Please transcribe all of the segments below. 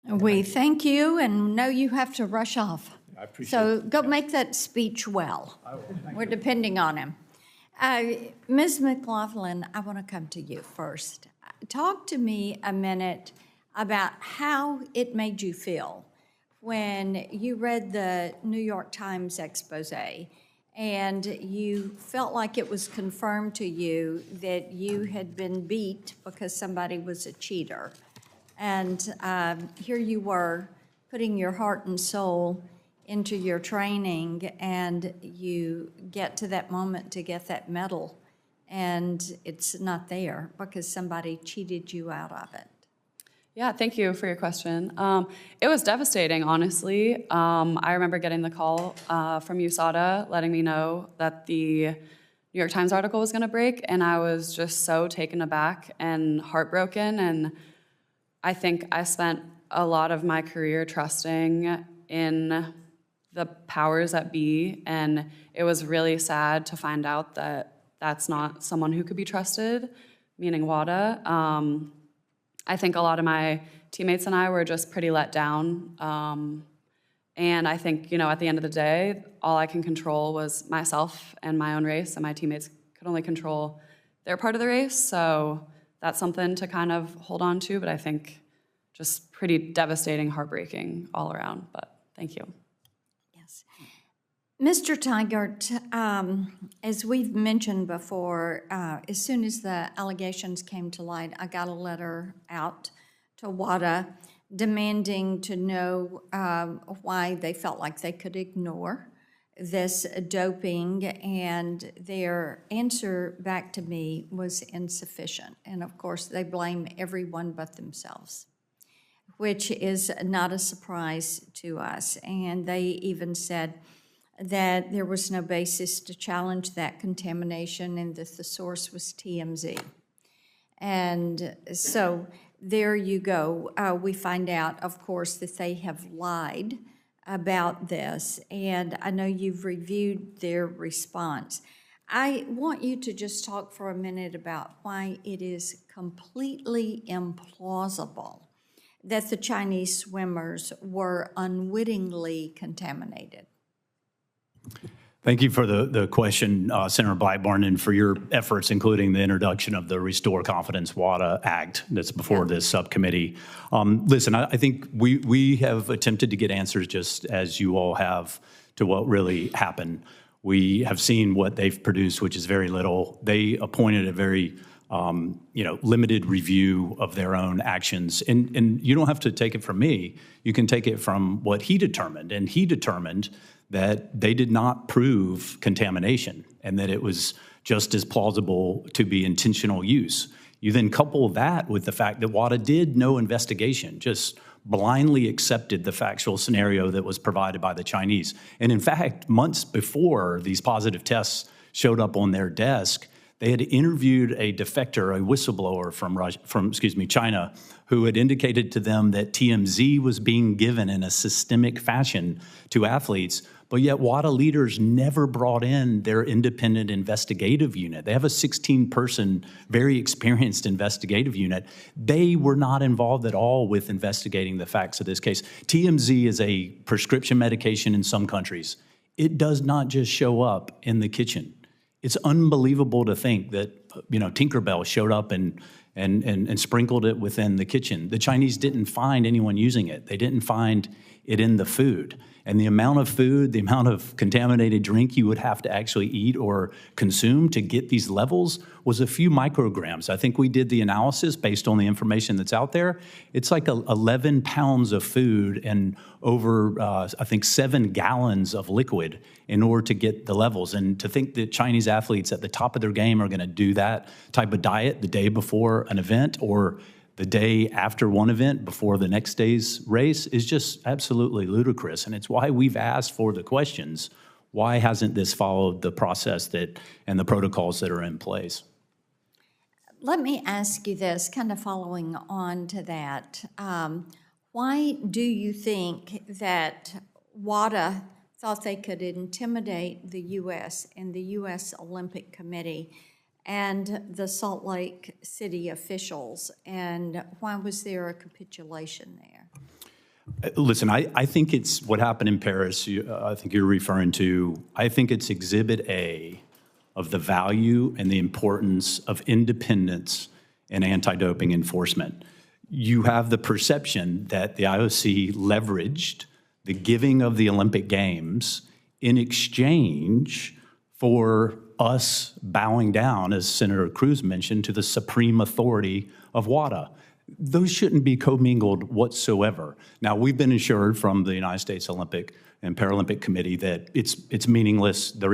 We thank you and know you have to rush off. I appreciate So it. go make that speech well. I will. Thank We're you. depending on him. Ms. McLaughlin, I want to come to you first. Talk to me a minute about how it made you feel when you read the New York Times expose and you felt like it was confirmed to you that you had been beat because somebody was a cheater. And here you were putting your heart and soul into your training, and you get to that moment to get that medal, and it's not there because somebody cheated you out of it. Yeah, thank you for your question. It was devastating, honestly. I remember getting the call from USADA letting me know that the New York Times article was going to break, and I was just so taken aback and heartbroken. And I think I spent a lot of my career trusting in the powers that be, and it was really sad to find out that that's not someone who could be trusted, meaning WADA. I think a lot of my teammates and I were just pretty let down. And I think, at the end of the day, all I can control was myself and my own race, and my teammates could only control their part of the race. So that's something to kind of hold on to, but I think just pretty devastating, heartbreaking all around. But thank you. Yes. Mr. Tigert, as we've mentioned before, as soon as the allegations came to light, I got a letter out to WADA demanding to know why they felt like they could ignore this doping, and their answer back to me was insufficient. And of course, they blame everyone but themselves, which is not a surprise to us. And they even said that there was no basis to challenge that contamination and that the source was TMZ. And so there you go. We find out, of course, that they have lied about this, and I know you've reviewed their response. I want you to just talk for a minute about why it is completely implausible that the Chinese swimmers were unwittingly contaminated. Thank you for the question, Senator Blackburn, and for your efforts, including the introduction of the Restore Confidence WADA Act that's before this subcommittee. Listen, I think we have attempted to get answers just as you all have to what really happened. We have seen what they've produced, which is very little. They appointed a very limited review of their own actions. And you don't have to take it from me. You can take it from what he determined. And he determined that they did not prove contamination and that it was just as plausible to be intentional use. You then couple that with the fact that WADA did no investigation, just blindly accepted the factual scenario that was provided by the Chinese. And in fact, months before these positive tests showed up on their desk, they had interviewed a defector, a whistleblower from China, who had indicated to them that TMZ was being given in a systemic fashion to athletes, but yet WADA leaders never brought in their independent investigative unit. They have a 16-person, very experienced investigative unit. They were not involved at all with investigating the facts of this case. TMZ is a prescription medication in some countries. It does not just show up in the kitchen. It's unbelievable to think that, Tinkerbell showed up and sprinkled it within the kitchen. The Chinese didn't find anyone using it. They didn't find it in the food. And the amount of food, the amount of contaminated drink you would have to actually eat or consume to get these levels was a few micrograms. I think we did the analysis based on the information that's out there. It's like 11 pounds of food and over, 7 gallons of liquid in order to get the levels. And to think that Chinese athletes at the top of their game are going to do that type of diet the day before an event or the day after one event before the next day's race is just absolutely ludicrous. And it's why we've asked for the questions. Why hasn't this followed the process and the protocols that are in place? Let me ask you this, kind of following on to that. Why do you think that WADA thought they could intimidate the U.S. and the U.S. Olympic Committee and the Salt Lake City officials, and why was there a capitulation there? Listen, I think it's what happened in Paris, I think you're referring to. I think it's Exhibit A of the value and the importance of independence in anti-doping enforcement. You have the perception that the IOC leveraged the giving of the Olympic Games in exchange for us bowing down, as Senator Cruz mentioned, to the supreme authority of WADA. Those shouldn't be commingled whatsoever. Now, we've been assured from the United States Olympic and Paralympic Committee that it's meaningless. There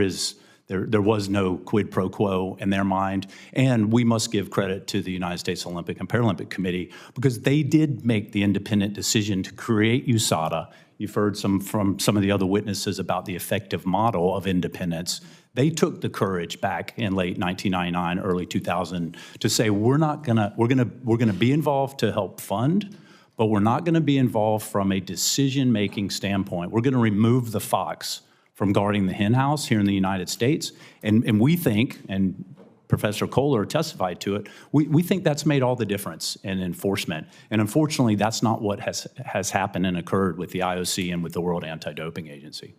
was no quid pro quo in their mind, and we must give credit to the United States Olympic and Paralympic Committee because they did make the independent decision to create USADA. You've heard from some of the other witnesses about the effective model of independence. They took the courage back in late 1999, early 2000 to say we're gonna be involved to help fund, but we're not gonna be involved from a decision-making standpoint. We're gonna remove the fox from guarding the hen house here in the United States. And we think, and Professor Kohler testified to it, we think that's made all the difference in enforcement. And unfortunately, that's not what has happened and occurred with the IOC and with the World Anti-Doping Agency.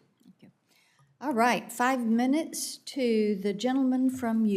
All right, 5 minutes to the gentleman from